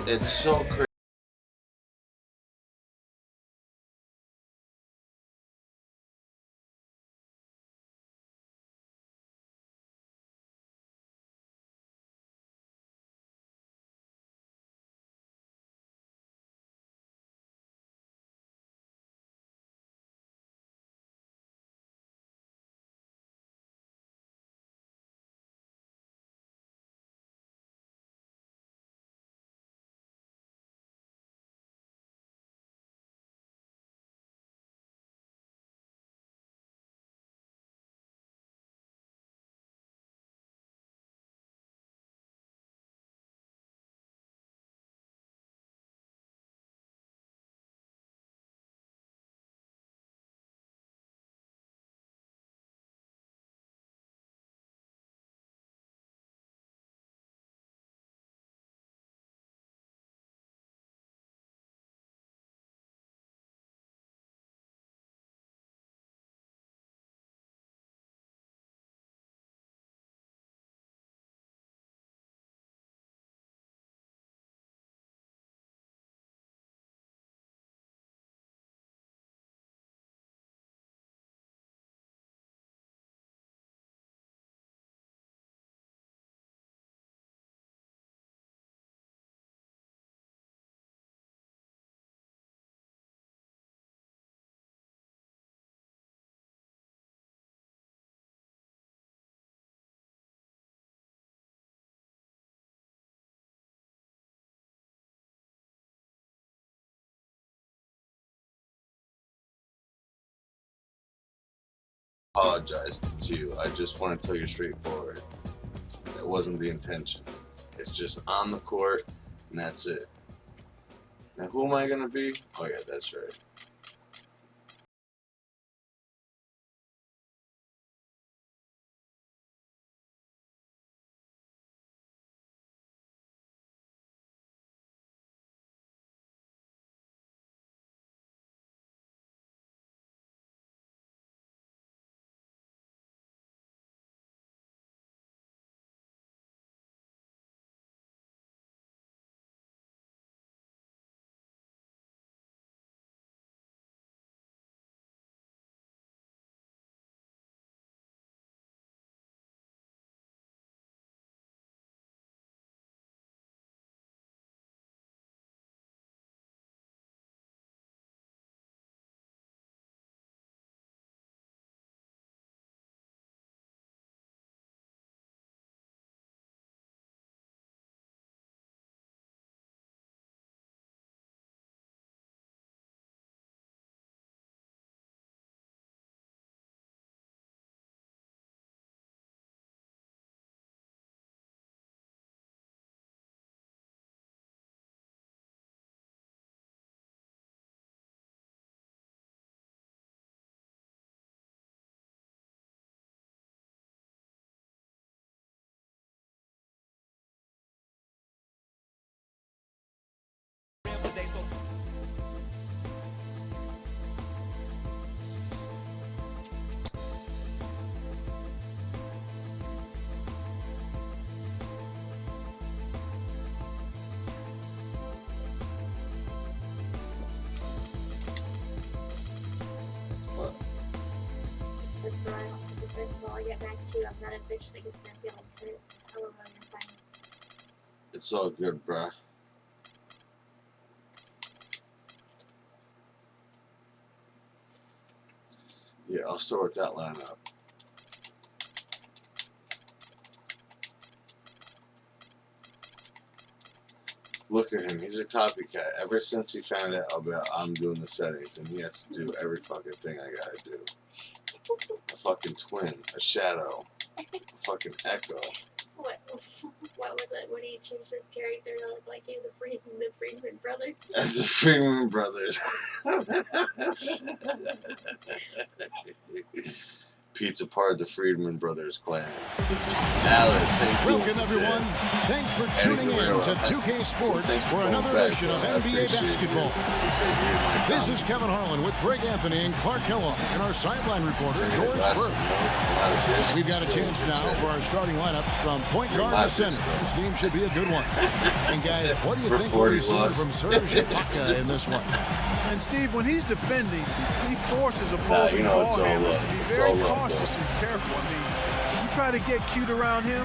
It's so crazy. Apologize to you. I just want to tell you straightforward. That wasn't the intention. It's just on the court, and that's it. Now, who am I gonna be? Oh yeah, that's right. What? Said Brian, first of all, I get back to you. I'm not a bitch that can snap you all to tell them when you're fine. It's all good, bruh. Yeah, I'll start with that lineup. Look at him. He's a copycat. Ever since he found out about I'm doing the settings, and he has to do every fucking thing I gotta do. A fucking twin, a shadow, a fucking echo. What was it? What do you change this character to look like you? The Freeman brothers? The Freeman brothers. Pizza part of the Friedman Brothers clan. Alice, how you doing Welcome, everyone. Thanks for tuning in to 2K Sports for another edition of NBA basketball. This is Kevin Harlan with Greg Anthony and Clark Kellogg and our sideline reporter, Doris Burke. We've got a chance now for our starting lineups from point guard to center. This game should be a good one. And guys, what do you think we'll be seeing from Serge Ibaka in this one? And Steve, when he's defending, he forces opposing ball handlers to be very cautious and careful. I mean, you try to get cute around him,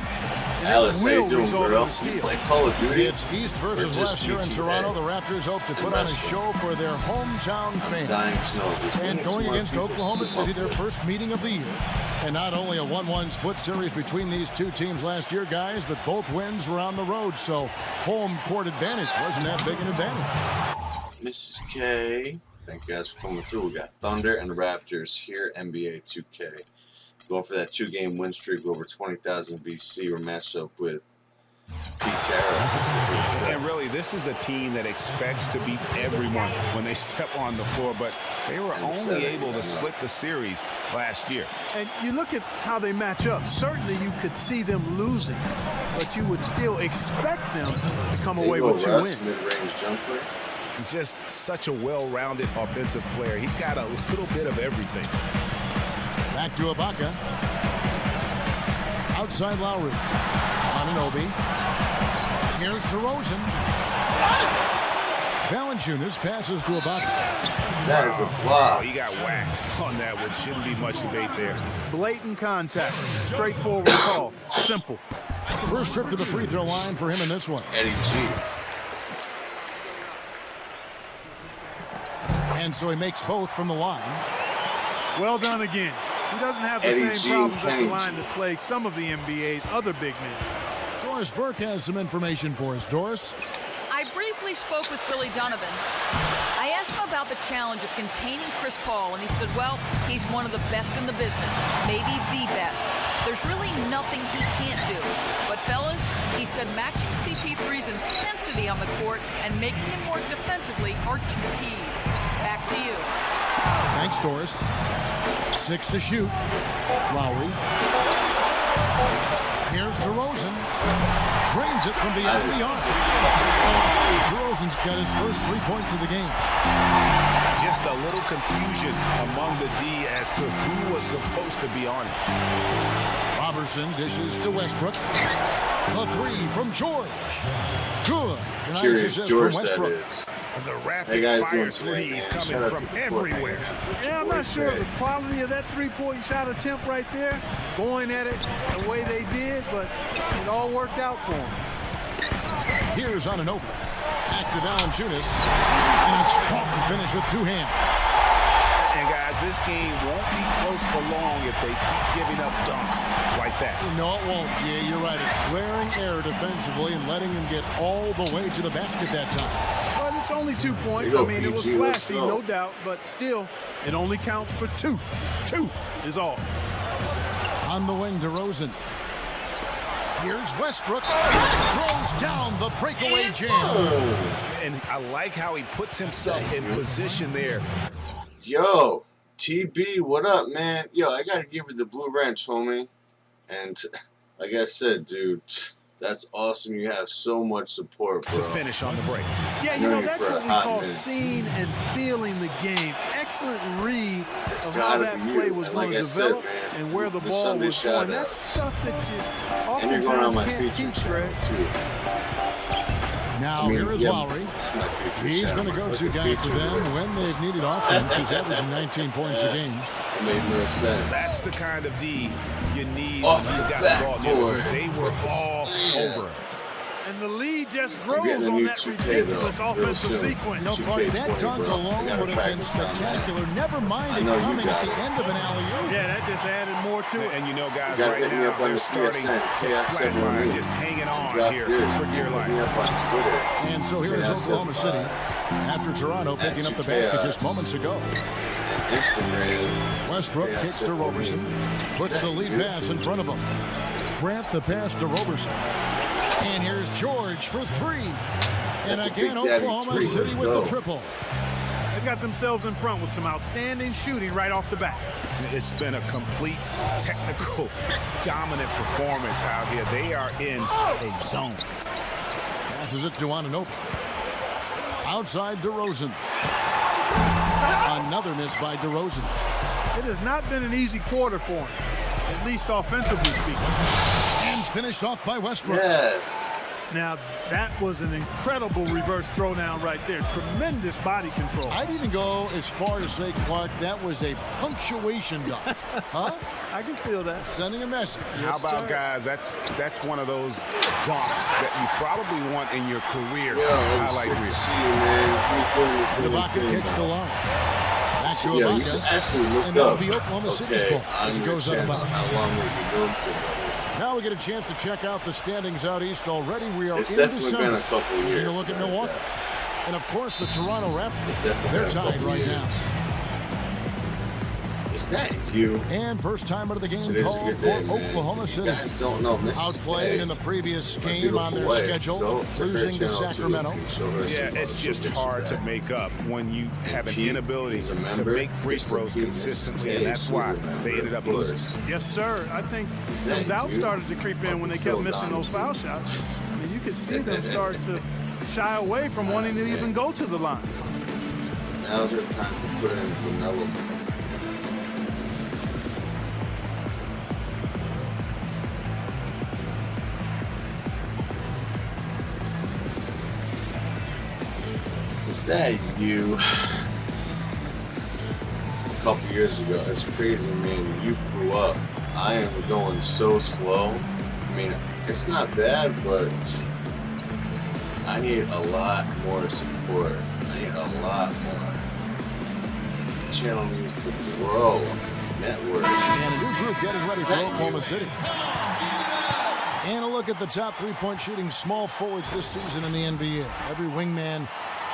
and Alice, it how you will doing, result girl? in a steal. Like Call of Duty? It's East versus West here in Toronto. The Raptors hope to put on a show for their hometown fans. Dying snow. And going against Oklahoma City, their first meeting of the year. And not only a 1-1 split series between these two teams last year, guys, but both wins were on the road, so home court advantage wasn't that big an advantage. Mrs. K, thank you guys for coming through. We got Thunder and Raptors here, NBA 2K. Going for that 2-game win streak over 20,000 BC. We're matched up with Pete Carroll. And really, this is a team that expects to beat everyone when they step on the floor, but they were only able to split the series last year. And you look at how they match up. Certainly you could see them losing, but you would still expect them to come away with 2 wins. Mid-range jumper. He's just such a well-rounded offensive player. He's got a little bit of everything. Back to Ibaka. Outside Lowry. Anunoby. Here's DeRozan. Valanciunas passes to Ibaka. That is a block. Oh, he got whacked on that one. Shouldn't be much debate there. Blatant contact. Straightforward call. Simple. First trip to the free throw line for him in this one. Eddie G. And so he makes both from the line. Well done again. He doesn't have the Eddie same G, problems at the line that plague some of the NBA's other big men. Doris Burke has some information for us. Doris? I briefly spoke with Billy Donovan. I asked him about the challenge of containing Chris Paul, and he said, well, he's one of the best in the business, maybe the best. There's really nothing he can't do. But fellas, he said matching CP3's intensity on the court and making him work defensively are two keys. Back to you. Thanks, Doris. 6 to shoot. Lowry. Here's DeRozan. Drains it from beyond the arc. DeRozan's got his first 3 points of the game. Just a little confusion among the D as to who was supposed to be on it. Robertson dishes to Westbrook. A 3 from George. Good. Nice Curious assist George, from that Westbrook. is. The Hey rapid guys, fire doing threes today, coming from everywhere. Yeah, I'm not sure of the quality of that three-point shot attempt right there, going at it the way they did, but it all worked out for them. Here's Anunoby. Back to Valanciunas. And a strong finish with 2 hands. And guys, this game won't be close for long if they keep giving up dunks like that. No, it won't, Jay. You're right. A glaring error defensively and letting him get all the way to the basket that time. But it's only 2 points. I mean, it was flashy, no doubt, but still, it only counts for 2. 2 is all. On the wing, DeRozan. Here's Westbrook. Throws down the breakaway jam. And I like how he puts himself in position there. Yo, TB, what up, man? Yo, I gotta give you the Blue Ranch, homie. And like I said, dude, that's awesome. You have so much support, bro. To finish on the break. Yeah, you know, that's what we call seeing and feeling the game. Excellent read of how that play was going to develop and where the ball was going. That's stuff that you oftentimes can't teach, Greg. Now, here is Lowry. He's been the go-to guy for them when they've needed offense. He's averaging 19 points a game. It made no sense. That's the kind of D you need. Off He's the got the ball. backboard. They were all over him. And the lead just grows on that ridiculous offensive sequence. You know, Clark, that dunk alone would have been spectacular. Never mind it coming at the end of an alley-oop. Yeah, that just added more to it. And you know, guys, You gotta right hit me now, up on they're the starting PSN, to KAHOS flatline, just hanging on Drop here yours. for dear Hit me life. up on Twitter. And so here is Oklahoma City. After Toronto picking up the basket just moments ago. Instagram. Westbrook kicks to Robertson. Puts the lead pass in front of him. Grant the pass to Robertson. And here's George for 3. And That's a again, Big Daddy Oklahoma three. City Let's with go. the triple. They got themselves in front with some outstanding shooting right off the bat. It's been a complete technical, dominant performance out here. They are in a zone. Passes it to Anunoby. Outside DeRozan. Another miss by DeRozan. It has not been an easy quarter for him, at least offensively speaking. And finished off by Westbrook. Yes. Now, that was an incredible reverse throwdown right there. Tremendous body control. I'd even go as far as say, Clark, that was a punctuation dunk. Huh? I can feel that. Sending a message. How about, guys, that's one of those dunks that you probably want in your career. Highlight reel. See you, man. Ibaka kicks the line. Back to You Ibaka. can actually look And that'll up. be Oklahoma City's ball as it goes out of bounds. How long will you go to? Now we get a chance to check out the standings out east already. We are It's in definitely December. been a couple of years. Taking a look at Milwaukee. And, of course, the Toronto Raptors. They're been a tied couple right years. now. Is that you? And first time of the game Today's a called good for day, man. Oklahoma You City. guys don't know Mrs. Outplayed in the previous game on their wife, schedule, so losing to Sacramento. Yeah, it's just hard to make up when you have an inability to make free throws consistently, and that's why they ended up losing. Yes, sir. I think some doubt started to creep in when they kept missing those foul shots. I mean, you could see them start to shy away from wanting to even go to the line. Now's your time to put in vanilla. Is that you? A couple years ago, that's crazy, man. You grew up. I am going so slow. I mean, it's not bad, but I need a lot more support. I need a lot more. The channel needs to grow. Network. And a new group getting ready for Oklahoma City. And a look at the top three-point shooting small forwards this season in the NBA. Every wingman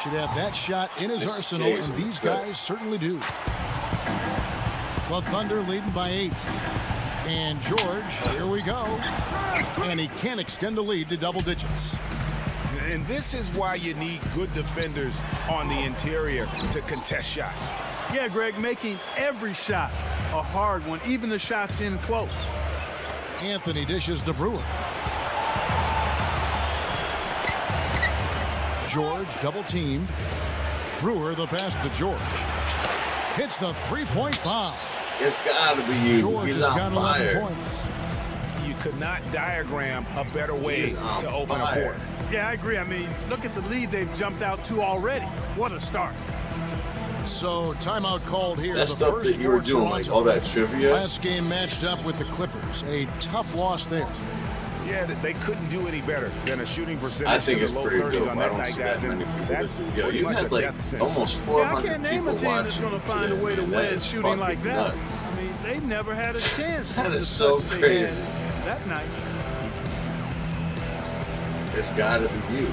should have that shot in his arsenal, and these guys certainly do. The Thunder leading by 8. And George, here we go. And he can't extend the lead to double digits. And this is why you need good defenders on the interior to contest shots. Yeah, Greg, making every shot a hard one, even the shots in close. Anthony dishes to Brewer. George double teamed. Brewer the pass to George. Hits the three-point bomb. It's gotta be you. George He's has on got fire. 11 points. You could not diagram a better way to open a court. Yeah, I agree. I mean, look at the lead they've jumped out to already. What a start. So, timeout called here. That the stuff first that you were for doing, like Toronto. all that trivia. Last game matched up with the Clippers. A tough loss there. Yeah, they couldn't do any better than a shooting percentage I think in it's the low pretty 30s dope. on I that don't night, see guys. that And many people that's that do. Yo, pretty you much had a like death sentence. almost Yeah, 400 I can't name people a team that's watching going to find today, a way to man. win That is shooting like fucking that. nuts. I mean, they never had a chance. That on the is so touch they crazy. had that night. It's gotta be you.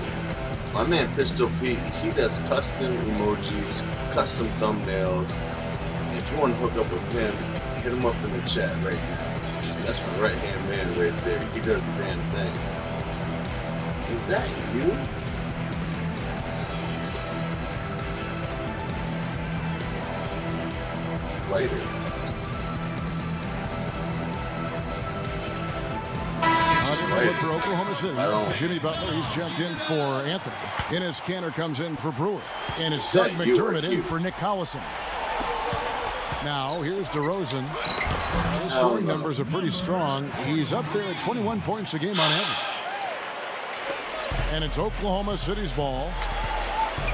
My man Pistol Pete, he does custom emojis, custom thumbnails. If you want to hook up with him, hit him up in the chat right now. That's my right-hand man right there. He does the damn thing. Is that you? Writer. For Oklahoma City, Jimmy Butler, he's checked in for Anthony. Enes Kanter comes in for Brewer. And it's Doug McDermott in for Nick Collison. Now, here's DeRozan. His scoring numbers are pretty strong. He's up there at 21 points a game on average. And it's Oklahoma City's ball.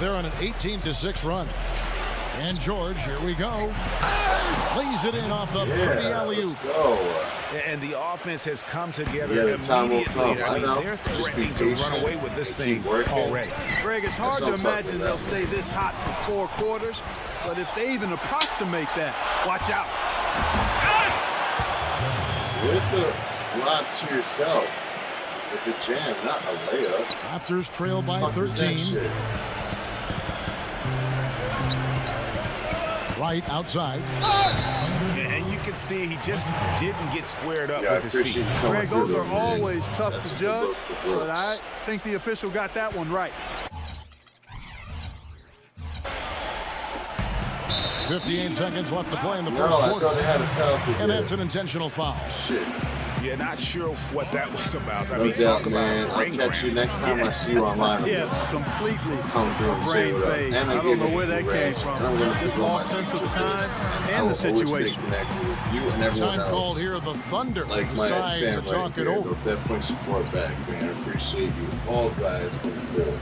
They're on an 18-6 run. And George, here we go. Lays it in off the pretty alley-oop. And the offense has come together the time will come. immediately. I mean, they're threatening to run away with this thing already. Greg, it's hard to imagine they'll stay this hot for 4 quarters, but if they even approximate that, watch out. Where's the lob to yourself? With the jam, not a layup. Raptors trail by 13. Right outside. And you can see he just didn't get squared up with his feet. Greg, those are always tough to judge, but I think the official got that one right. 58 seconds left to play in the No, first I quarter. thought they had a penalty. And that's an intentional foul. Shit. Yeah, not sure what that was about. I No mean, doubt, talk man. about I'll ring catch you next time I see you online. Yeah, completely. Come through and say brain what up. phase. And I don't know where that came ranch, from. and I'm gonna Just keep on lost my sense of future time face. I and will the always stay situation. connected with you and everyone Time else. called here. The Thunder Like my decide to fan talk right it there. over. They'll definitely support back, man. I appreciate you all guys going through it.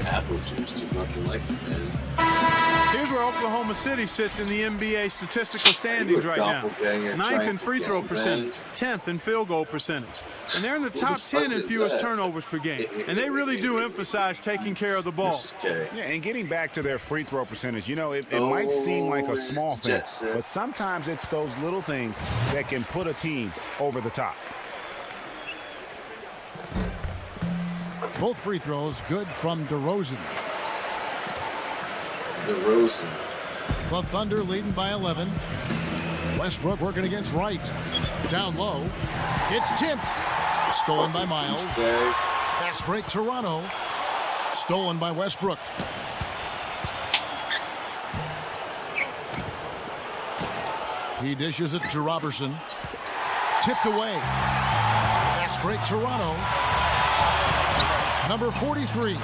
Apple juice, there's nothing like it, man. Here's where Oklahoma City sits in the NBA statistical standings right now. 9th in free throw percentage, 10th in field goal percentage. And they're in the top 10 in fewest turnovers per game. And they really do emphasize taking care of the ball. Yeah, and getting back to their free throw percentage, you know, it might seem like a small thing, but sometimes it's those little things that can put a team over the top. Both free throws good from DeRozan. The Thunder leading by 11. Westbrook working against Wright. Down low. It's tipped. Stolen by Miles. Fast break Toronto. Stolen by Westbrook. He dishes it to Robertson. Tipped away. Fast break Toronto. Number 43.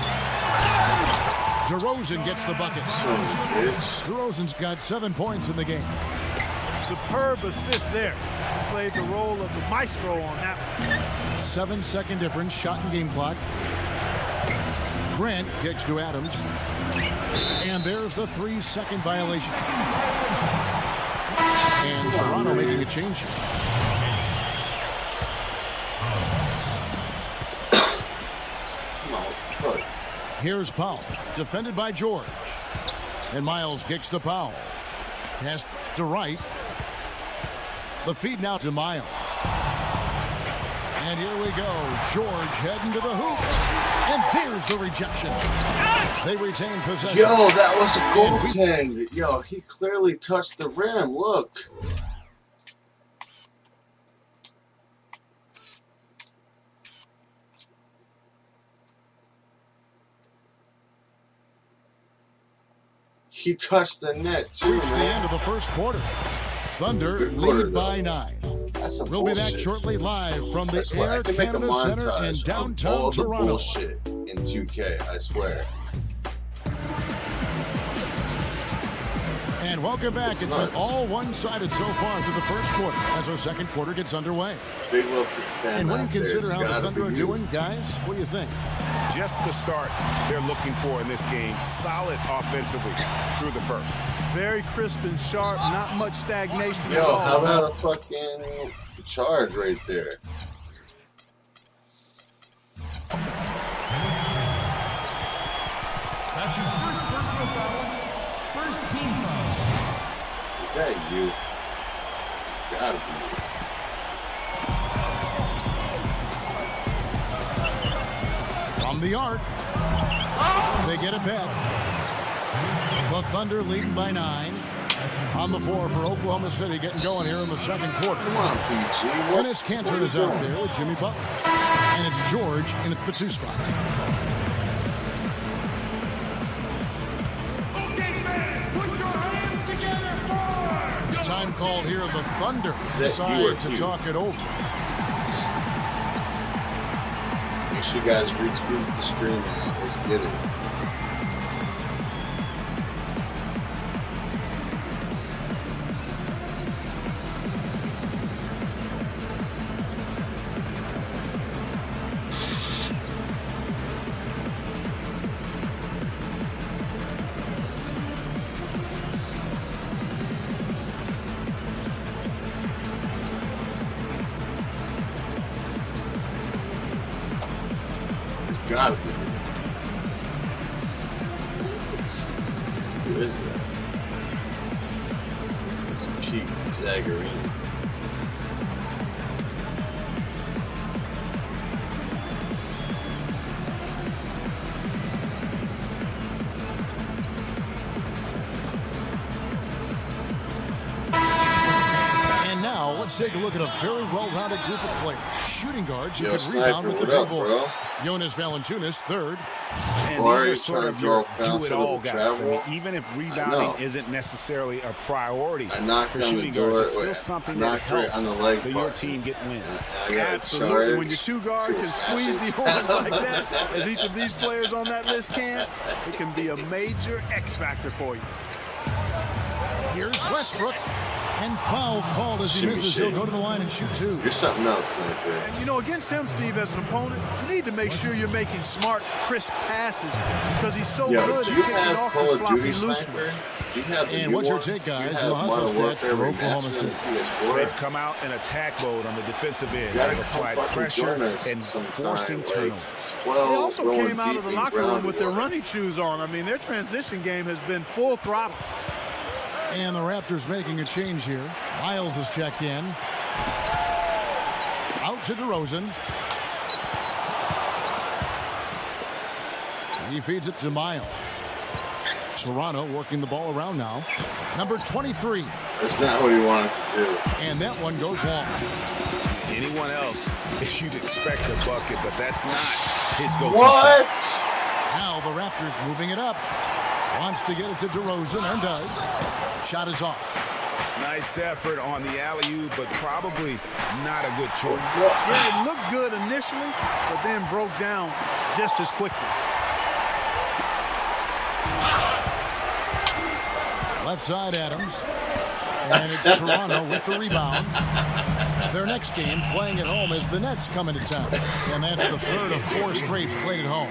DeRozan gets the bucket. DeRozan's got 7 points in the game. Superb assist there. Played the role of the maestro on that one. 7-second difference, shot and game clock. Grant kicks to Adams. And there's the 3-second violation. And Toronto making a change. Here's Powell, defended by George. And Miles kicks to Powell. Pass to Wright. The feed now to Miles. And here we go. George heading to the hoop. And there's the rejection. They retain possession. Yo, that was a goaltend. Yo, he clearly touched the rim. Look. He touched the net, too, Reached the end of the first quarter. Thunder lead by 9. We'll be back shortly live from the Air Canada Center in downtown all Toronto. The bullshit in 2K, I swear. And welcome back. It's been all one-sided so far through the first quarter as our second quarter gets underway. Big love for the fan. And when you consider how the Thunder are doing, guys, what do you think? Just the start they're looking for in this game. Solid offensively through the first. Very crisp and sharp, not much stagnation at Yo, all. how about a fucking charge right there? That's his first personal foul. First team foul. Is that you? Gotta be you. From the arc. They get it back. The Thunder leading by 9. On the floor for Oklahoma City, getting going here in the second quarter. Come on, PG. Dennis Cantor is out there with Jimmy Butler. And it's George in at the 2 spot. Okay, man, put your hands together for... Time called here, the Thunder decide to talk it over. Make sure you guys retweet the stream, man. Let's get it. Gotta be. Who is that? It's Pete Zagharini. And now let's take a look at a very well-rounded group of players. shooting guards who Yo, could Sniper, rebound with the what big up, bro? boys. Jonas Valanciunas, third. And Or these are sort of your do-it-all guys. I mean, even if rebounding isn't necessarily a priority I knocked for on the shooting door. guards, it's still something that helps on the leg that your team get wins. Absolutely. When your two guard can squeeze the horns like that, as each of these players on that list can, it can be a major X factor for you. Here's Westbrook. And foul called as he misses. He'll go to the line and shoot two. You're something else, Sniper. And, you know, against him, Steve, as an opponent, you need to make sure you're making smart, crisp passes because he's so good at kicking off the sloppy loose ones. And what's your take, guys? The hustle stats for Oklahoma City. They've come out in attack mode on the defensive end. They've applied pressure and forcing turnovers. They also came out of the locker room with their running shoes on. I mean, their transition game has been full throttle. And the Raptors making a change here. Miles is checked in. Out to DeRozan. He feeds it to Miles. Toronto working the ball around now. Number 23. That's not what he wanted to do. And that one goes long. Anyone else, you'd expect a bucket, but that's not his go-to. What? Now the Raptors moving it up. Wants to get it to DeRozan and does. Shot is off. Nice effort on the alley-oop, but probably not a good choice. Yeah, it looked good initially, but then broke down just as quickly. Left side, Adams. And it's Toronto with the rebound. Their next game playing at home is the Nets coming to town. And that's the third of 4 straight played at home.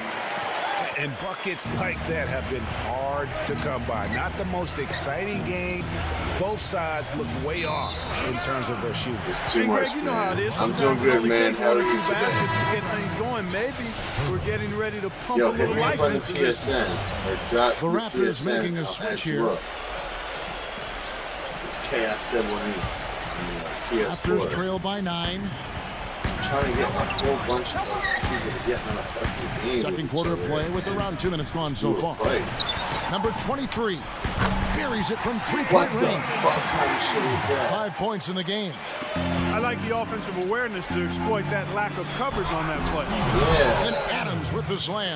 And buckets like that have been hard to come by. Not the most exciting game. Both sides look way off in terms of their shooting. It's too much, Greg, you know how it is. I'm Sometimes doing good, man. How are you baskets to today? get things going. Maybe we're getting ready to pump Yo, a hit little me life up on the into this. PSN. Or drop The Raptors PSN, making a I'll switch add you here. up. It's KAHOS Raptors PS4. trail by 9. Trying to get a whole bunch of people to get on a fucking game. Second quarter play with around 2 minutes gone so far. Number 23 buries it from three-point What the range. fuck kind of shit is that? 5 points in the game. I like the offensive awareness to exploit that lack of coverage on that play. Yeah. And Adams with the slam.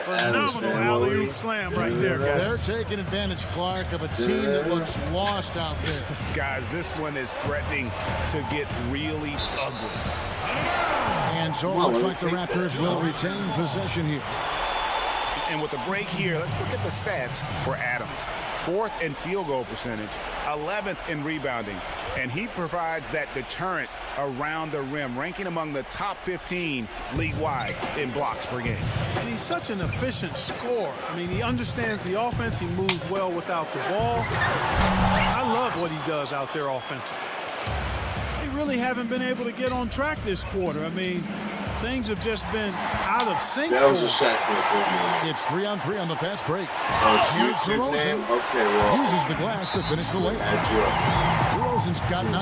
Phenomenal alley-oop slam right there, guys. They're taking advantage, Clark, of a team that looks lost out there. Guys, this one is threatening to get really ugly. And so it looks like the Raptors will retain possession here. And with the break here, let's look at the stats for Adams. 4th in field goal percentage, 11th in rebounding, and he provides that deterrent around the rim, ranking among the top 15 league-wide in blocks per game. And he's such an efficient scorer. I mean, he understands the offense. He moves well without the ball. I love what he does out there offensively. They really haven't been able to get on track this quarter. I mean, things have just been out of sync. That was a shot for me. It's 3-on-3 on the fast break. Oh, Here's it's your DeRozan. name? Okay, well. Uses the glass to finish the layup. Add you up. DeRozan's got 9.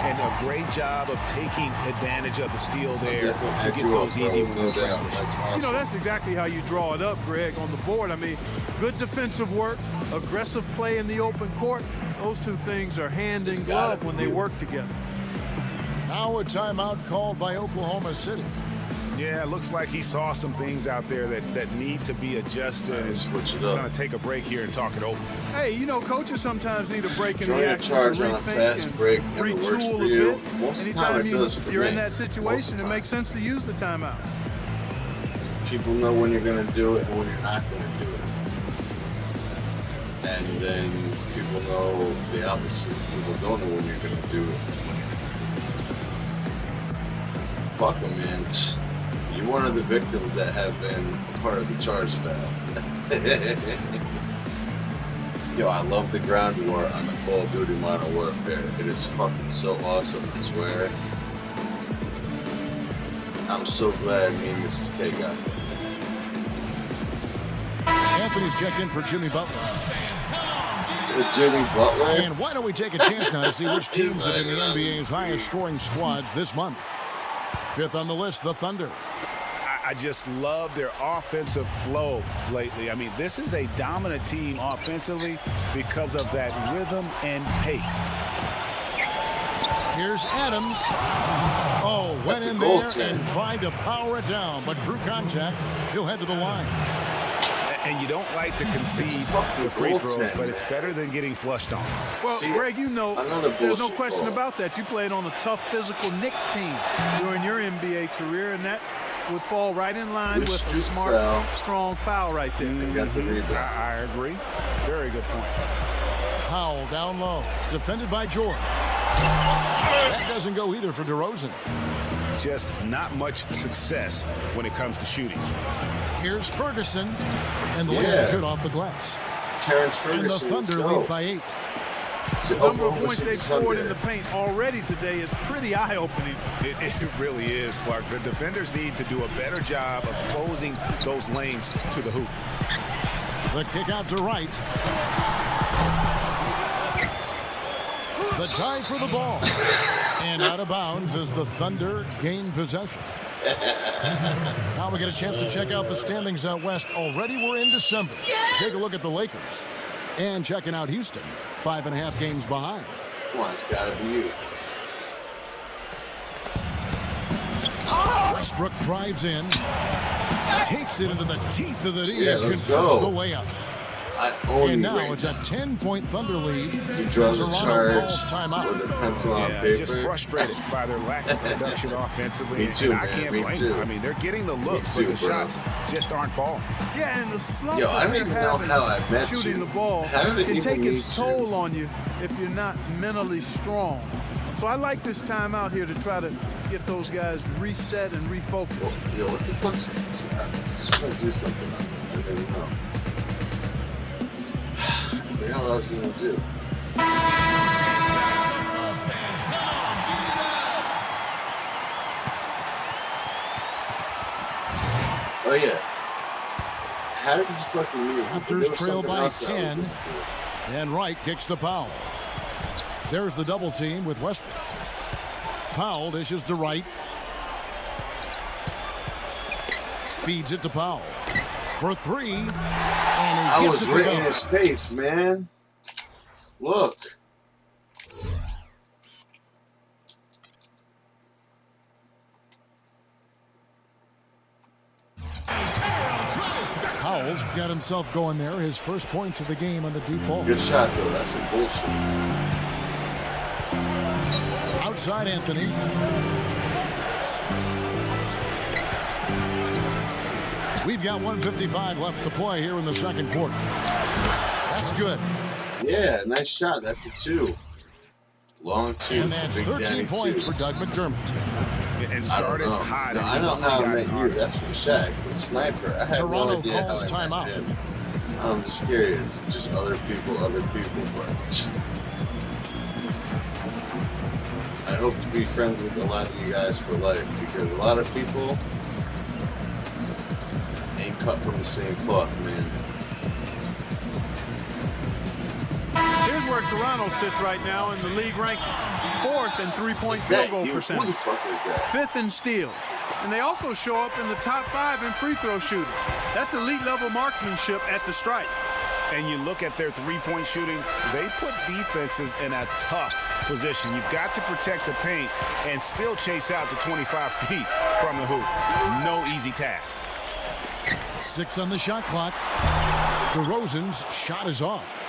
And a great job of taking advantage of the steal there to get those easy ones in transition. You know, that's exactly how you draw it up, Greg, on the board. I mean, good defensive work, aggressive play in the open court. Those two things are hand in glove when they work together. Now a timeout called by Oklahoma City. Yeah, it looks like he saw some things out there that need to be adjusted. Nice, switch it He's up. going to take a break here and talk it over. Hey, you know, coaches sometimes need a break in Join the a action charge to on a rethink fast and break never works retool for a you. bit. Most of the time Anytime it does for you're me. in that Most of situation, the it makes time. sense to use the timeout. People know when you're going to do it and when you're not going to do it. And then people know the opposite. People don't know when you're going to do it. Fuck them, man. You're one of the victims that have been a part of the charge foul. Yo, I love the ground war on the Call of Duty Modern Warfare. It is fucking so awesome, I swear. I'm so glad me and Mrs. K got it. Anthony's checked in for Jimmy Butler. Jimmy Butler? And why don't we take a chance now to see which teams have been the NBA's highest scoring squads this month. 5th on the list, the Thunder. I just love their offensive flow lately. I mean, this is a dominant team offensively because of that rhythm and pace. Here's Adams. Oh, went in there and tried to power it down, but drew contact. He'll head to the line. And you don't like to concede the free throws, but it's better than getting flushed on. Well, Greg, you know, there's no question about that. You played on a tough physical Knicks team during your NBA career, and that would fall right in line with a smart, strong foul right there. I agree. Very good point. Powell down low, defended by George. That doesn't go either for DeRozan. Just not much success when it comes to shooting. Here's Ferguson, and the layup's good off the glass. Terrence Ferguson. And the Thunder lead by 8. The number of points they've scored in the paint already today is pretty eye-opening. It really is, Clark. The defenders need to do a better job of closing those lanes to the hoop. The kick out to Wright. The dive for the ball. And out of bounds as the Thunder gain possession. Now we get a chance to check out the standings out west. Already we're in December. Take a look at the Lakers. And checking out Houston, 5.5 games behind. Come on, it's got to be you. Westbrook drives in. Takes it into the teeth of the D. Yeah, let's go. The layup. And now it's a 10-point Thunder lead. He draws a charge with a pencil on paper. Just frustrated by their lack of production offensively. Me too, and I can't blame them. I mean, they're getting the looks, but the shots just aren't falling. Yeah, and the slump Yo, I don't even know how I met shooting you. the ball can take its toll on you if you're not mentally strong. So I like this time out here to try to get those guys reset and refocused. Yo, what the fuck's this? I'm just trying to do something. I don't even know. I forgot what I was going to do. Oh, yeah. How did you fucking leave? Raptors trail by 10. And Wright kicks to Powell. There's the double team with Westbrook. Powell dishes to Wright. Feeds it to Powell. For 3. And I was right in his face, man. Look. Powell's got himself going there. His first points of the game on the deep ball. Good shot, though. That's some bullshit. Outside Anthony. We've got 1:55 left to play here in the second quarter. That's good. Yeah, nice shot. That's a 2. Long 2. And that's 13 points for Doug McDermott. And started high. I don't know how I met you. That's from Shaq, the sniper. I have Toronto no idea calls how I met timeout. him. I'm just curious. Just other people. But I hope to be friends with a lot of you guys for life, because a lot of people ain't cut from the same cloth, man. Here's where Toronto sits right now in the league ranked 4th in three-point field goal percentage. Who the fuck is that? 5th in steals. And they also show up in the top 5 in free throw shooters. That's elite level marksmanship at the stripe. And you look at their three-point shooting, they put defenses in a tough position. You've got to protect the paint and still chase out to 25 feet from the hoop. No easy task. 6 on the shot clock. DeRozan's shot is off.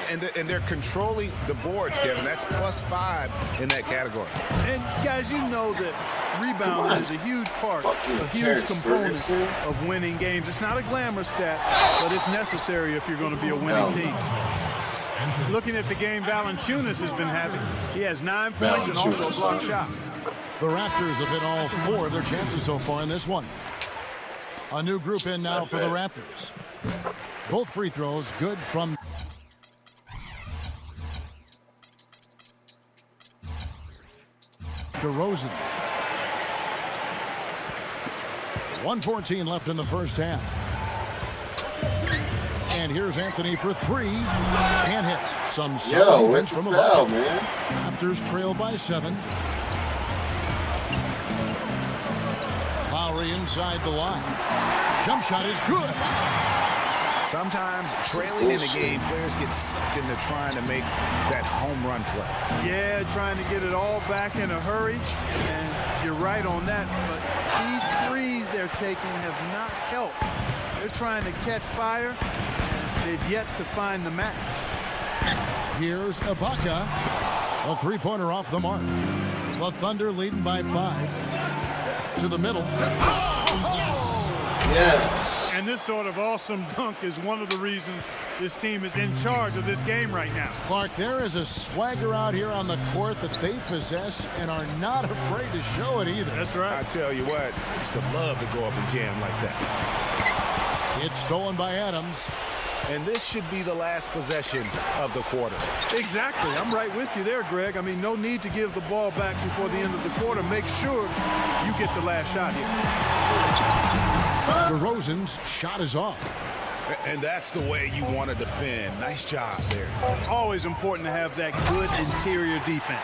And they're controlling the boards, Kevin. That's +5 in that category. And guys, you know that rebounding is a huge part, a huge component of winning games. It's not a glamour stat, but it's necessary if you're going to be a winning team. Looking at the game Valanciunas has been having, he has 9 points and also a block shot. The Raptors have hit all 4 of their chances so far in this one. A new group in now for the Raptors. Both free throws good from DeRozan. 1:14 left in the first half. And here's Anthony for 3. Can't hit. Some solid defense from above. Raptors trail by 7. Lowry inside the line. Jump shot is good. Sometimes trailing in a game, players get sucked into trying to make that home run play. Yeah, trying to get it all back in a hurry. And you're right on that. But these threes they're taking have not helped. They're trying to catch fire. They've yet to find the match. Here's Ibaka. A three-pointer off the mark. The Thunder leading by 5. To the middle. Yes. And this sort of awesome dunk is one of the reasons this team is in charge of this game right now. Clark, there is a swagger out here on the court that they possess and are not afraid to show it either. That's right. I tell you what, I used to love to go up and jam like that. It's stolen by Adams. And this should be the last possession of the quarter. Exactly. I'm right with you there, Greg. I mean, no need to give the ball back before the end of the quarter. Make sure you get the last shot here. DeRozan's shot is off. And that's the way you want to defend. Nice job there. Always important to have that good interior defense.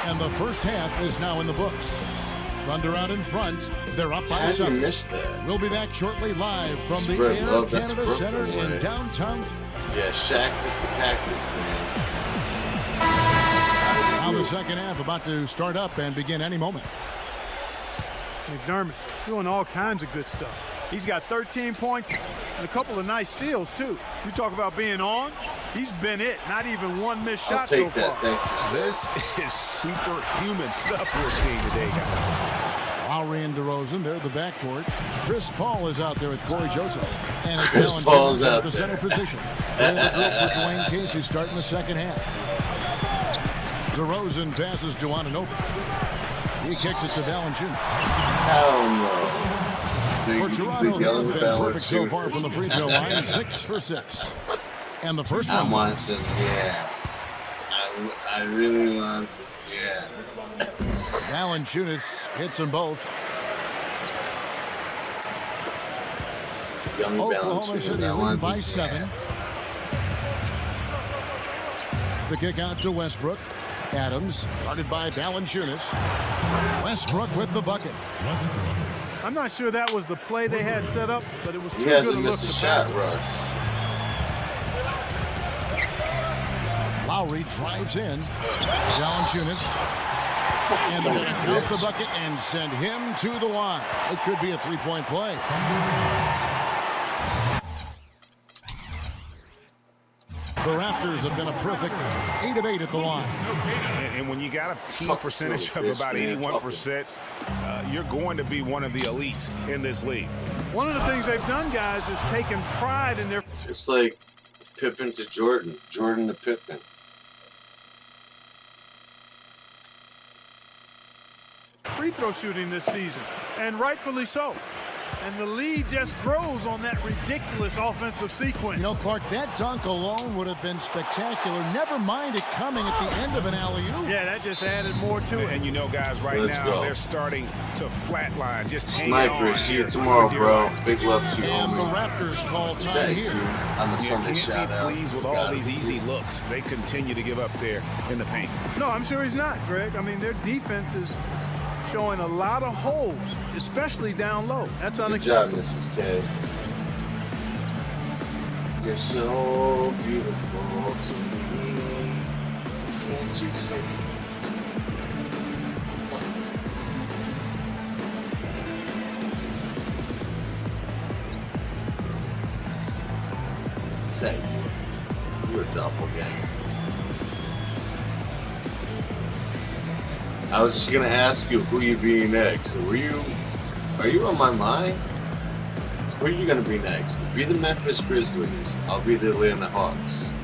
And the first half is now in the books. Thunder out in front. They're up by How did you 7. miss that? We'll be back shortly live from the Spread Air love, that's Canada Center Brooklyn way. in downtown. Yeah, Shaq is the cactus, man. Now the second half about to start up and begin any moment. McDermott doing all kinds of good stuff. He's got 13 points and a couple of nice steals, too. You talk about being on. He's been it. Not even one missed shot so far. I'll take that. Thank you. This is superhuman stuff we're seeing today, guys. Lowry and DeRozan, they're the backcourt. Chris Paul is out there with Corey Joseph. And it's Chris Alan Paul's Jennings out at the there. center position. They're the group for Dwayne Casey starting the second half. DeRozan passes to Anunoby. He kicks it to Valanciunas. Hell no. For Toronto, The other it's been perfect so far from the free throw line, 6 for 6. And the first I one. want them, yeah. I really want them, yeah. Valanciunas hits them both. Young Oklahoma City Valanciunas, I leading want by them, 7. The kick out to Westbrook. Adams, guarded by Valanciunas. Westbrook with the bucket. I'm not sure that was the play they had set up, but it was too He good a hasn't look missed a to shot, pass it. Russ. Lowry drives in. Valanciunas. And they're going to count the bucket and send him to the line. It could be a three-point play. The Raptors have been a perfect 8 of 8 at the line. And when you got a team percentage of about 81%, you're going to be one of the elites in this league. One of the things they've done, guys, is taken pride in their It's like Pippen to Jordan, Jordan to Pippen. free throw shooting this season, and rightfully so. And the lead just grows on that ridiculous offensive sequence. You know, Clark, that dunk alone would have been spectacular. Never mind it coming at the end of an alley-oop. Yeah, that just added more to it. And you know, guys, right now, they're starting to flatline. Just Sniper, see you tomorrow, bro. Big love to you, And the homie. Raptors call time here. On the Sunday shout out. Pleased with all these easy looks they continue to give up there in the paint. No, I'm sure he's not, Greg. I mean, their defense is showing a lot of holes, especially down low. That's unacceptable. Good job, Mrs. K. You're so beautiful to me. Can't you see? Say, you're a doppelganger. I was just gonna ask you who you be next. Are you on my mind? Who are you gonna be next? Be the Memphis Grizzlies. I'll be the Atlanta Hawks.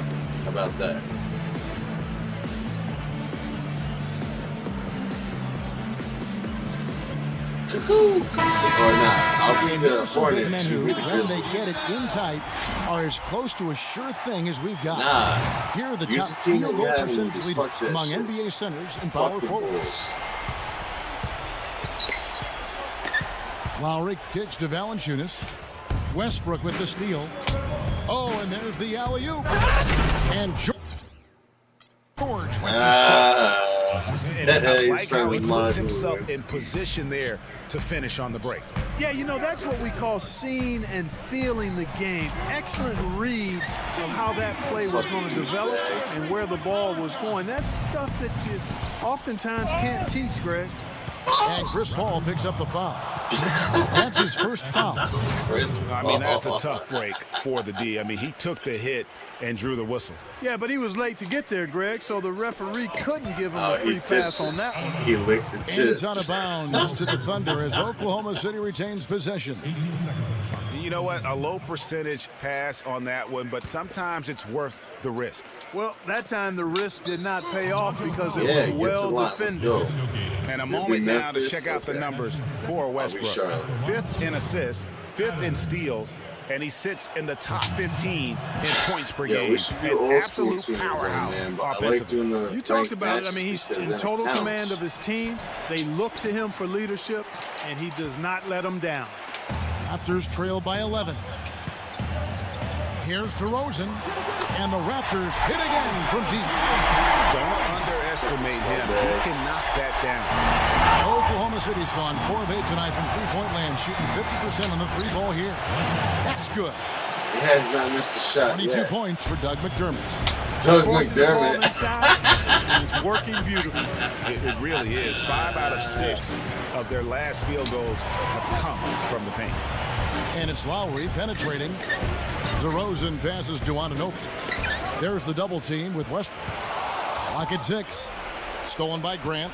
How about that? Cuckoo! Or not. I'll be the Hornets. Men You who, be the when they Grizzlies. get it in tight, are as close to a sure thing as we've got. Nah. Here are the Use top the team field that goal you have and percentage just leaders fuck that among shit. NBA centers and Fuck power the forwards. Bulls. Lowry kicks to Valanciunas. Westbrook with the steal. Oh, and there's the alley-oop. And George with the And I He's like how he trying to puts monitor himself this. in position there to finish on the break. Yeah, you know, that's what we call seeing and feeling the game. Excellent read of how that play was going to develop and where the ball was going. That's stuff that you oftentimes can't teach, Greg. And Chris Paul picks up the foul. That's his first foul. I mean, that's a tough break for the D. I mean, he took the hit and drew the whistle. Yeah, but he was late to get there, Greg, so the referee couldn't give him a free pass on that one. He licked the tip. And it's out of bounds to the Thunder as Oklahoma City retains possession. You know what? A low percentage pass on that one, but sometimes it's worth the risk. Well, that time the risk did not pay off because it was well defended. And a moment now to check out the numbers for Westbrook. 5th in assists, 5th in steals, and he sits in the top 15 in points per game. An absolute powerhouse offensively. You talked about it. I mean, he's in total command of his team. They look to him for leadership, and he does not let them down. Raptors trail by 11. Here's DeRozan, and the Raptors hit again from deep. Don't underestimate him. He can knock that down. Oklahoma City's gone 4 of 8 tonight from three-point land, shooting 50% on the three ball here. That's good. He has not missed a shot 22 points for Doug McDermott. Doug McDermott. It's working beautifully. It really is. 5 out of 6 of their last field goals have come from the paint. And it's Lowry penetrating. DeRozan passes to Anunoby. There's the double team with Westbrook. Clock at 6. Stolen by Grant.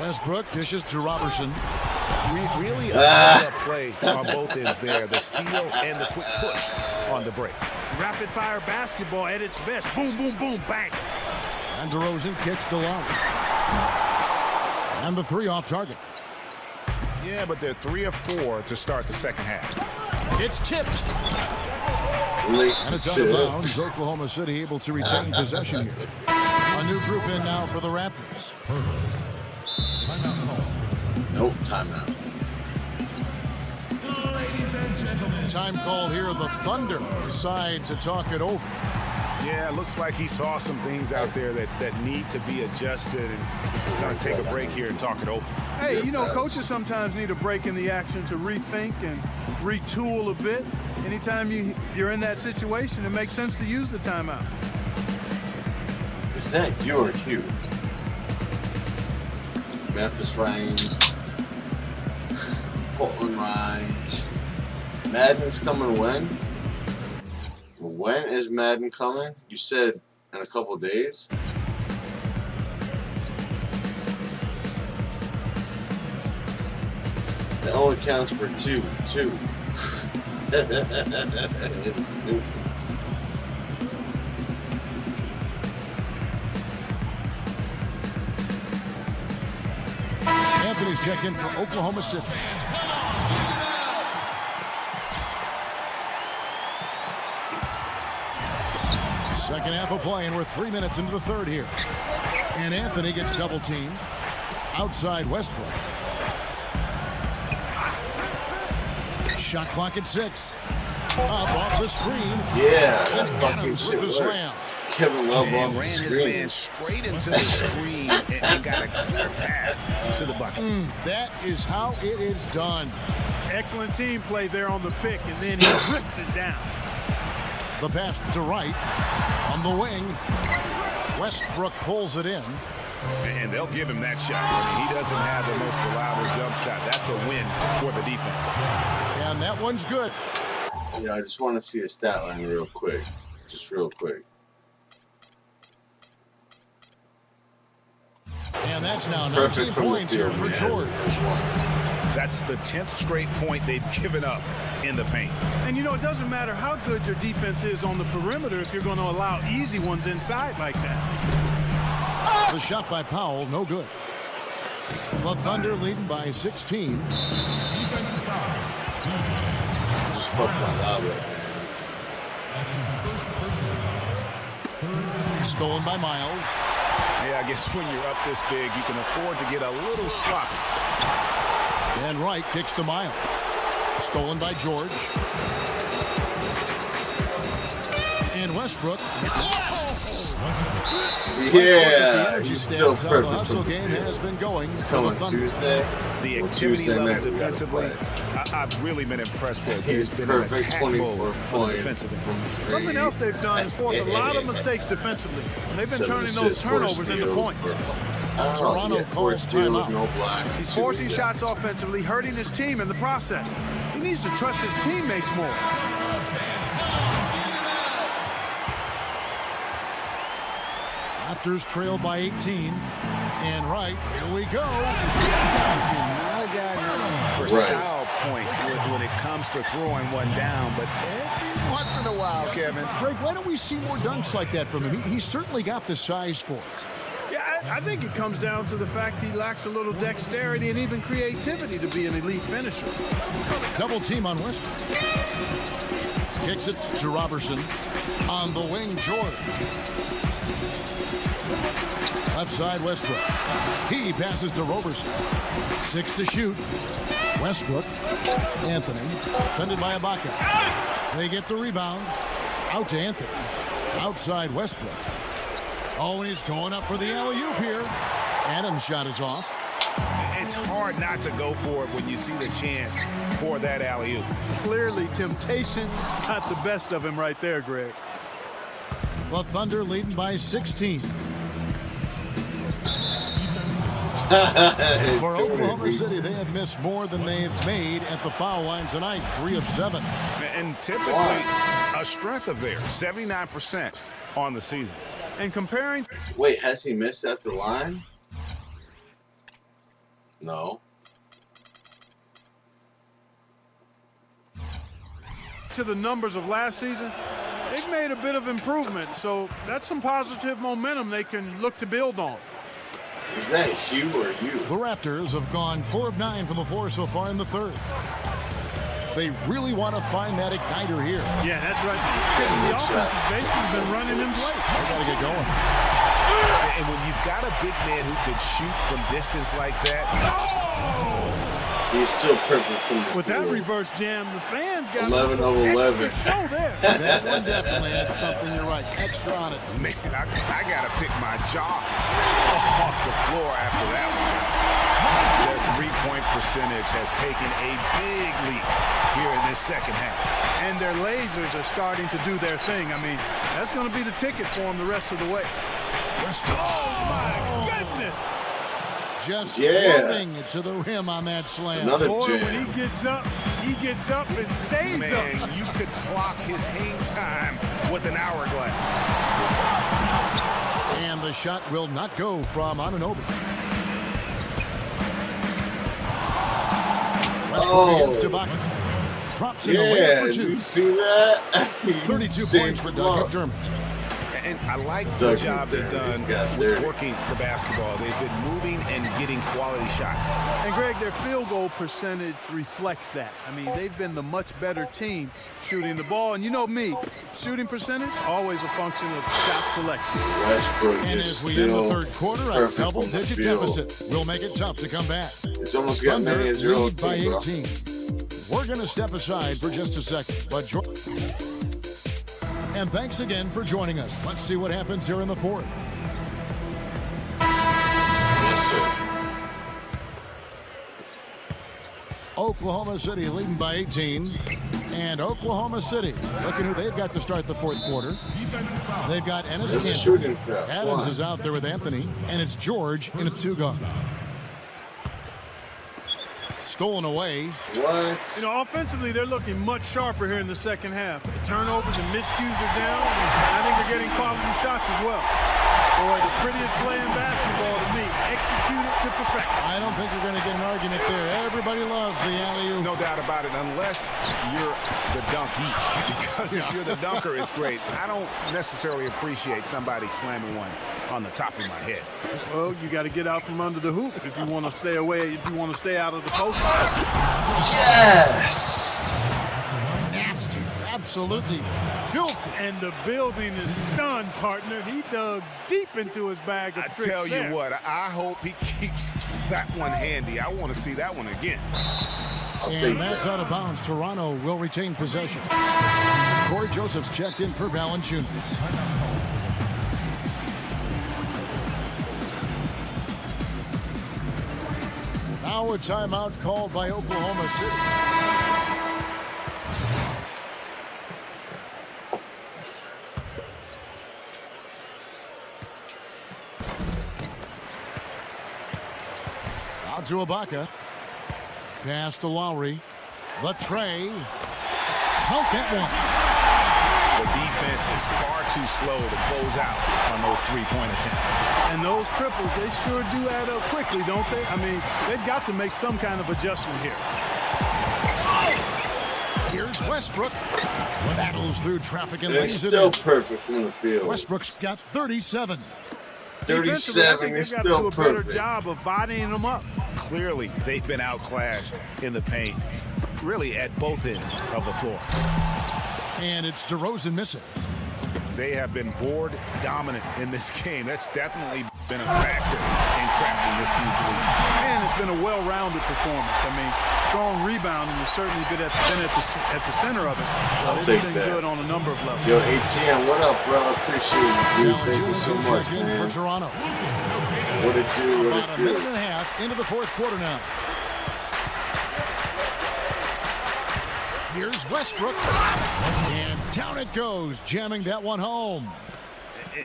Westbrook dishes to Robertson. Really a play on both ends there. The steal and the quick push on the break. Rapid fire basketball at its best. Boom, boom, boom, bang. And DeRozan kicks to Lowry. And the three off target. Yeah, but they're 3 of 4 to start the second half. It's tipped. And it's out of bounds. Oklahoma City able to retain possession here. A new group in now for the Raptors. Nope, timeout. Time call here. The Thunder decide to talk it over. Yeah, it looks like he saw some things out there that need to be adjusted, and he's going to take a break here and talk it over. Hey, you know, coaches sometimes need a break in the action to rethink and retool a bit. Anytime you're in that situation, it makes sense to use the timeout. Is that you or Hugh? Memphis rains. Portland rains. Madden's coming when? When is Madden coming? You said in a couple days. It only counts for two. It's stupid. Anthony's checked in for Oklahoma City. Second half of play, and we're 3 minutes into the third here. And Anthony gets double teamed outside Westbrook. Shot clock at 6. Up off the screen. Yeah, that fucking shit with the works. slam. Kevin Love off the Ran screen. his man straight into the screen and got a clear path to the bucket. That is how it is done. Excellent team play there on the pick, and then he rips it down. The pass to Wright on the wing. Westbrook pulls it in. And they'll give him that shot. I mean, he doesn't have the most reliable jump shot. That's a win for the defense. And that one's good. Yeah, I just want to see a stat line real quick. Just real quick. And that's now 19 points here for George. That's the 10th straight point they've given up in the paint. And, you know, it doesn't matter how good your defense is on the perimeter if you're going to allow easy ones inside like that. The shot by Powell, no good. The Thunder leading by 16. Just fuck my lava, man. Stolen by Miles. Yeah, I guess when you're up this big, you can afford to get a little sloppy. And Wright kicks to Miles. Stolen by George. And Westbrook. Yeah, he's still perfect. The hustle game has been going. It's coming Tuesday. The activity level defensively, I've really been impressed with. He's perfect, 24 points. Something else they've done is force a lot of mistakes defensively. And they've been turning those turnovers into points. Toronto calls timeout. No blacks. He's forcing shots offensively, hurting his team in the process. He needs to trust his teammates more. Raptors trailed by 18. And right, here we go. Not a guy known for style points when it comes to throwing one down, but every once in a while, Kevin. Greg, why don't we see more dunks like that from him? He's certainly got the size for it. Yeah, I think it comes down to the fact he lacks a little dexterity and even creativity to be an elite finisher. Double team on Westbrook. Kicks it to Robertson. On the wing, George. Left side, Westbrook. He passes to Robertson. 6 to shoot. Westbrook. Anthony. Defended by Ibaka. They get the rebound. Out to Anthony. Outside Westbrook. Oh, he's going up for the alley-oop here. Adams' shot is off. It's hard not to go for it when you see the chance for that alley-oop. Clearly, temptation got the best of him right there, Greg. The Thunder leading by 16. For Oklahoma City, they have missed more than they've made at the foul line tonight, 3 of 7. And typically, a strength of theirs, 79% on the season. And comparing... Wait, has he missed at the line? No. To the numbers of last season, they've made a bit of improvement, so that's some positive momentum they can look to build on. Is that Hugh or you? The Raptors have gone 4 of 9 from the floor so far in the third. They really want to find that igniter here. Yeah, that's right. The offense has basically been running in place. They got to get going. And when you've got a big man who could shoot from distance like that, he's still perfect from the with that field. reverse jam, the fans got 11 of 11. show there. That one definitely had something. You're right. Extra on it. man, I got to pick my jaw off the floor after that one. Their three-point percentage has taken a big leap here in this second half. And their lasers are starting to do their thing. I mean, that's going to be the ticket for them the rest of the way. Oh, my goodness. Just floating to the rim on that slam. Another Boy, jam. when he gets up and stays Man, up. you could clock his hang time with an hourglass. And the shot will not go from Anunoby. Westbrook against Ibaka. Drops in the lane for 2. Did you see that? 32 points for Doug McDermott. And I like the job they've done with working the basketball. They've been moving and getting quality shots. And, Greg, their field goal percentage reflects that. I mean, they've been the much better team shooting the ball. And you know me, shooting percentage, always a function of shot selection. Westbrook And is as we end the still third quarter, a double-digit deficit will make it tough to come back. He's almost got Thunder many as your own lead by team, bro. 18. We're going to step aside for just a second. And thanks again for joining us. Let's see what happens here in the fourth. Yes, sir. Oklahoma City leading by 18. And Oklahoma City, looking who they've got to start the fourth quarter. They've got Ennis There's a Cantor. shooting foul. Adams is out there with Anthony. And it's George in a 2-guard. Stolen away. What? You know, offensively, they're looking much sharper here in the second half. The turnovers and miscues are down. I think they're getting quality shots as well. Boy, the prettiest play in basketball to me. Execute it to perfection. I don't think you're going to get an argument there. Everybody loves the alley-oop. No doubt about it, unless you're the donkey. Because if you're the dunker, it's great. I don't necessarily appreciate somebody slamming one on the top of my head. Well, you got to get out from under the hoop if you want to stay away, if you want to stay out of the post. Yes! Nasty. Absolutely filthy. And the building is stunned, partner. He dug deep into his bag of I tricks tell you there. what, I hope he keeps that one handy. I want to see that one again. And that's out of bounds. Toronto will retain possession. Corey Joseph's checked in for Valanciunas. Now a timeout called by Oklahoma City. Out to Ibaka. Pass to Lowry. The tray. Count that one. The defense is far too slow to close out on those three-point attempts. And those triples, they sure do add up quickly, don't they? I mean, they've got to make some kind of adjustment here. Here's Westbrook. Battles through traffic and it's lays it in. still perfect in the field. Westbrook's got 37. 37 is still got to do a better perfect. job of bodying them up. Clearly, they've been outclassed in the paint, really at both ends of the floor. And it's DeRozan missing. They have been board dominant in this game. That's definitely been a factor in crafting this huge lead. And it's been a well-rounded performance. I mean, strong rebounding has certainly been at the center of it. I'll They've take been that. good on a number of levels. Yo, ATM, what up, bro? I appreciate you, dude. Thank you so much, In for man. Toronto. What it do, what About a it minute do. and a half into the fourth quarter now. Here's Westbrook. And down it goes, jamming that one home.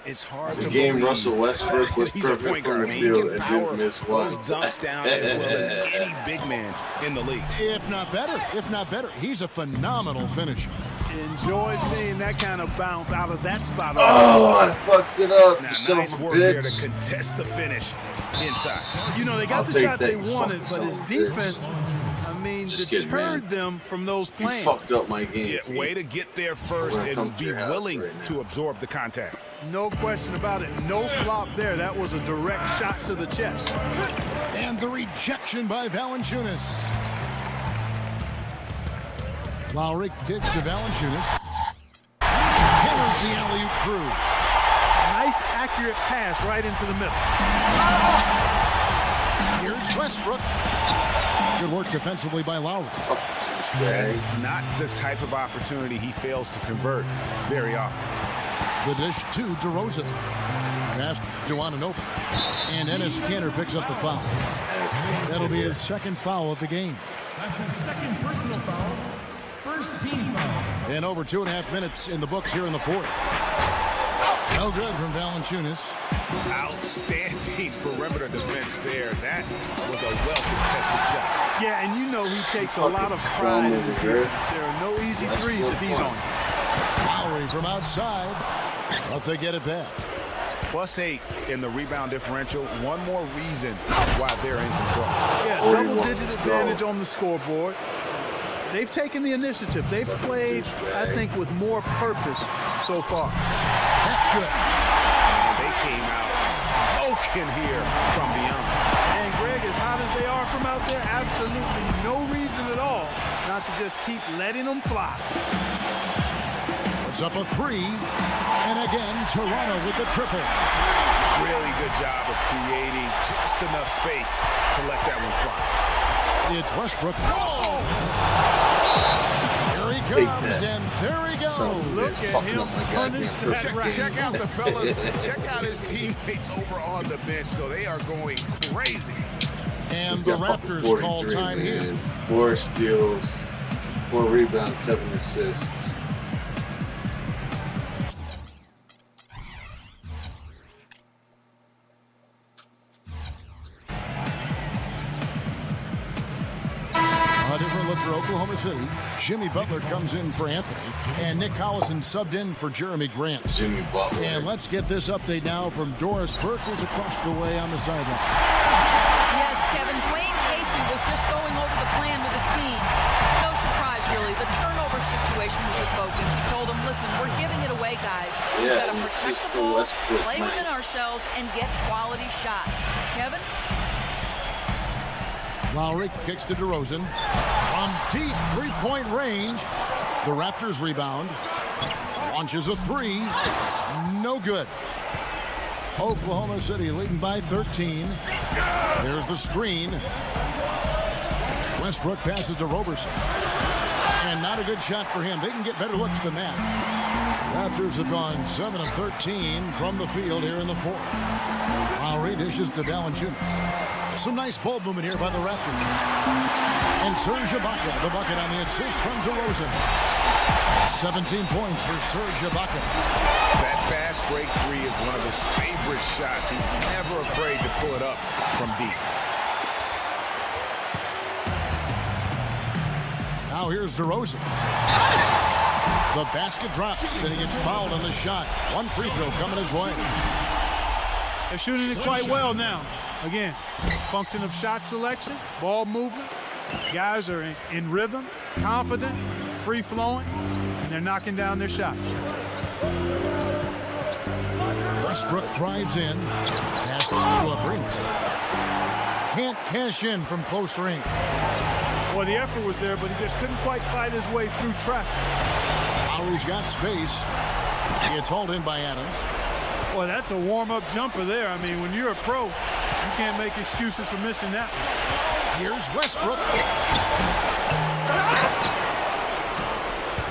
It's hard The to game believe. Russell Westbrook was He's a perfect point from the guard. He field can and power didn't miss those once. dunks down as well as any big man in the league. If not better. He's a phenomenal finisher. Enjoy seeing that kind of bounce out of that spot. Oh, I fucked it up, Now, you son nice of a work there bitch. to contest the finish inside. You know, they got I'll the take shot that, they you wanted, fucking but his son of a bitch. defense, I mean, Just kidding, deterred man. them from those You plays. fucked up my game. Yeah, way to get there first We're gonna come and to be your house willing right now. to absorb the contact. No question about it. No flop there. That was a direct shot to the chest. And the rejection by Valanciunas. Lowry kicks to Valanciunas. Hammers the alley-oop through. Nice, accurate pass right into the middle. Here's Westbrook. Good work defensively by Lowry. That's not the type of opportunity he fails to convert very often. The dish to DeRozan. Pass to Anunoby. And Enes Kanter picks up the foul. That'll be his second foul of the game. That's his second personal foul. First team foul. And over 2.5 minutes in the books here in the fourth. No good from Valanciunas. Outstanding perimeter defense there. That was a well-contested shot. Yeah, and you know he takes a Fucking lot of scrum pride in over his here. defense. There are no easy That's threes if he's one. on it. Lowry from outside. But they get it back. +8 in the rebound differential. One more reason why they're in control. Yeah, 41, double-digit let's go. advantage on the scoreboard. They've taken the initiative. They've played, I think, with more purpose so far. That's good. And they came out smoking here from beyond. And Greg, as hot as they are from out there, absolutely no reason at all not to just keep letting them fly. Puts up a three. And again, Toronto with the triple. Really good job of creating just enough space to let that one fly. It's Westbrook. Here he Take comes, that. and there he goes. Son of a Look bitch, at fucking him up my goddamn punish that perfect right. game. Check out the fellas. Check out his teammates over on the bench. So they are going crazy. And He's the got fucking Raptors call 43, time man. here. 4 steals, 4 rebounds, 7 assists. A different look for Oklahoma City. Jimmy Butler comes in for Anthony. And Nick Collison subbed in for Jeremy Grant. Jimmy Butler. And let's get this update now from Doris Burke, who's across the way on the sideline. Yes, Kevin, Dwayne Casey was just going over the plan with his team. No surprise, really. The turnover situation was in focus. He told them, listen, we're giving it away, guys. We've Yeah, got to and protect assist the for ball, Westbrook, play man. within ourselves, and get quality shots. Kevin? Lowry kicks to DeRozan. From deep three-point range. The Raptors rebound. Launches a three. No good. Oklahoma City leading by 13. There's the screen. Westbrook passes to Roberson. And not a good shot for him. They can get better looks than that. Raptors have gone 7 of 13 from the field here in the fourth. Lowry dishes to Valanciunas. Some nice ball movement here by the Raptors. And Serge Ibaka, the bucket on the assist from DeRozan. 17 points for Serge Ibaka. That fast break three is one of his favorite shots. He's never afraid to pull it up from deep. Now here's DeRozan. The basket drops, and he gets fouled on the shot. One free throw coming his way. They're shooting it quite well now. Again, function of shot selection, ball movement. Guys are in rhythm, confident, free-flowing, and they're knocking down their shots. Westbrook drives in. Pass to Abrines. Can't cash in from close range. Well, the effort was there, but he just couldn't quite fight his way through traffic. Lowry's got space. It's hauled in by Adams. Well, that's a warm-up jumper there. I mean, when you're a pro, you can't make excuses for missing that one. Here's Westbrook.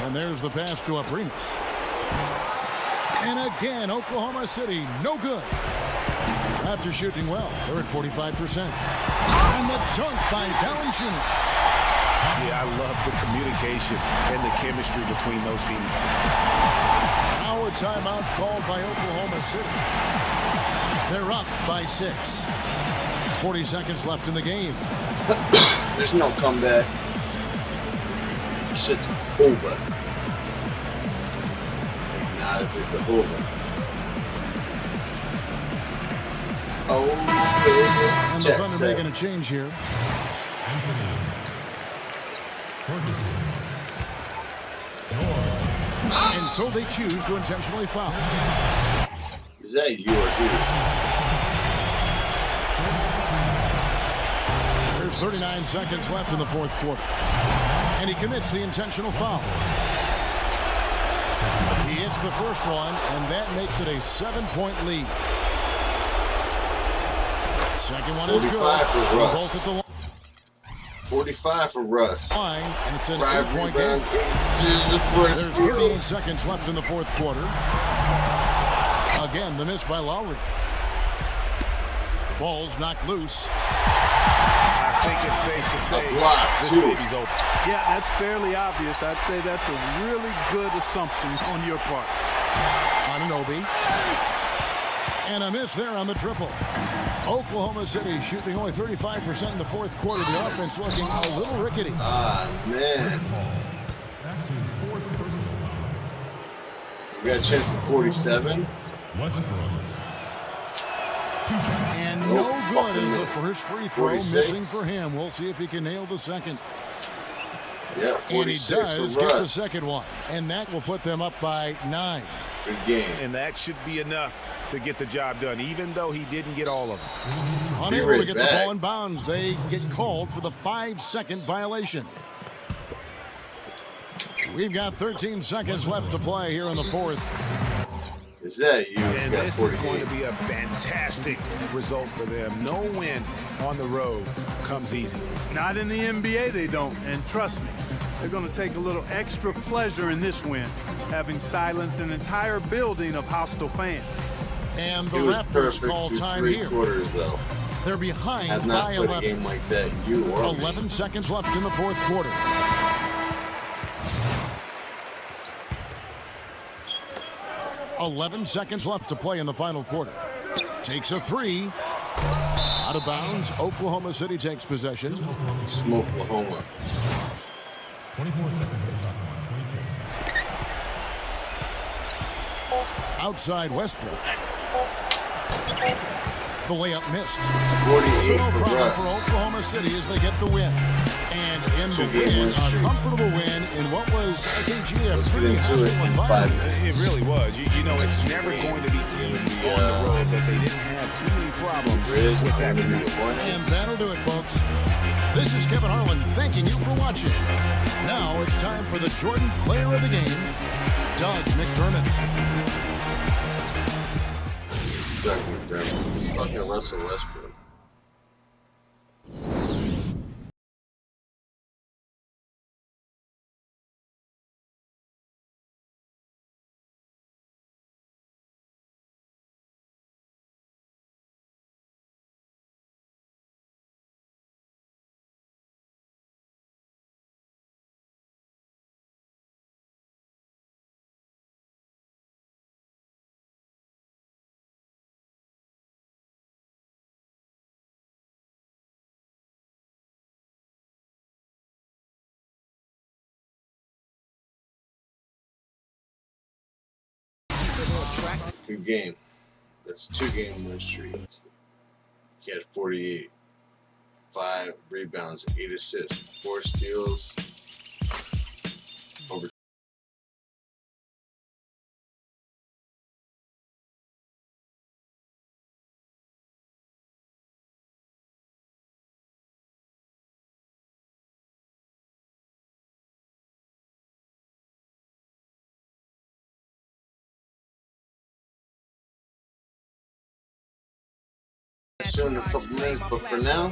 And there's the pass to Abrines. And again, Oklahoma City, no good. After shooting well, they're at 45%. And the dunk by Valanciunas. Yeah, I love the communication and the chemistry between those teams. Now a timeout called by Oklahoma City. They're up by 6. 40 seconds left in the game. There's no comeback. Shit's over. Nah, it's over. Oh, and the Thunder making a change here. And so they choose to intentionally foul. Is that you or who? There's 39 seconds left in the fourth quarter. And he commits the intentional foul. He hits the first one, and that makes it a 7-point lead. Second one is good. 45 for Russ. Both at the line. 45 for Russ. And it's an 5 8-point game. rebounds. There's 38 seconds left in the fourth quarter. Again, the miss by Lowry. Ball's knocked loose. I think it's safe to say this baby's open. Yeah, that's fairly obvious. I'd say that's a really good assumption on your part. Anunoby. And a miss there on the triple. Oklahoma City shooting only 35% in the fourth quarter. The offense looking a little rickety. Ah, man. We got a chance for 47. And no good is the first free throw 46. missing for him. We'll see if he can nail the second. Yeah, 46 and he does for get Russ. the second one. And that will put them up by 9. Good game. And that should be enough to get the job done, even though he didn't get all of them. Unable to get the ball in bounds, they get called for the 5-second violation. We've got 13 seconds left to play here in the fourth. Is that you? And this is going to be a fantastic result for them. No win on the road comes easy. Not in the NBA, they don't. And trust me, they're going to take a little extra pleasure in this win, having silenced an entire building of hostile fans. And the Raptors call time here. Quarters, though. They're behind Have not by played 11. a game like that, you or 11 seconds left in the fourth quarter. $11 seconds left to play in the final quarter. Takes a 3. Out of bounds. Oklahoma City takes possession. Smoke Oklahoma. 24 seconds. Outside Westbrook. The layup missed. 48 So no for problem Russ. for Oklahoma City as they get the win. And in the win, a comfortable win in what was, I think, a pretty hostile environment. It really was. You know, it's never going to be easy on the road, but they didn't have too many problems with that tonight. And that'll do it, folks. This is Kevin Harlan thanking you for watching. Now it's time for the Jordan Player of the Game, Doug McDermott. Doug McDermott. It's fucking Russell Westbrook. fucking game. That's a 2-game win streak. He had 48, 5 rebounds, 8 assists, 4 steals, over soon in a couple minutes, but for now.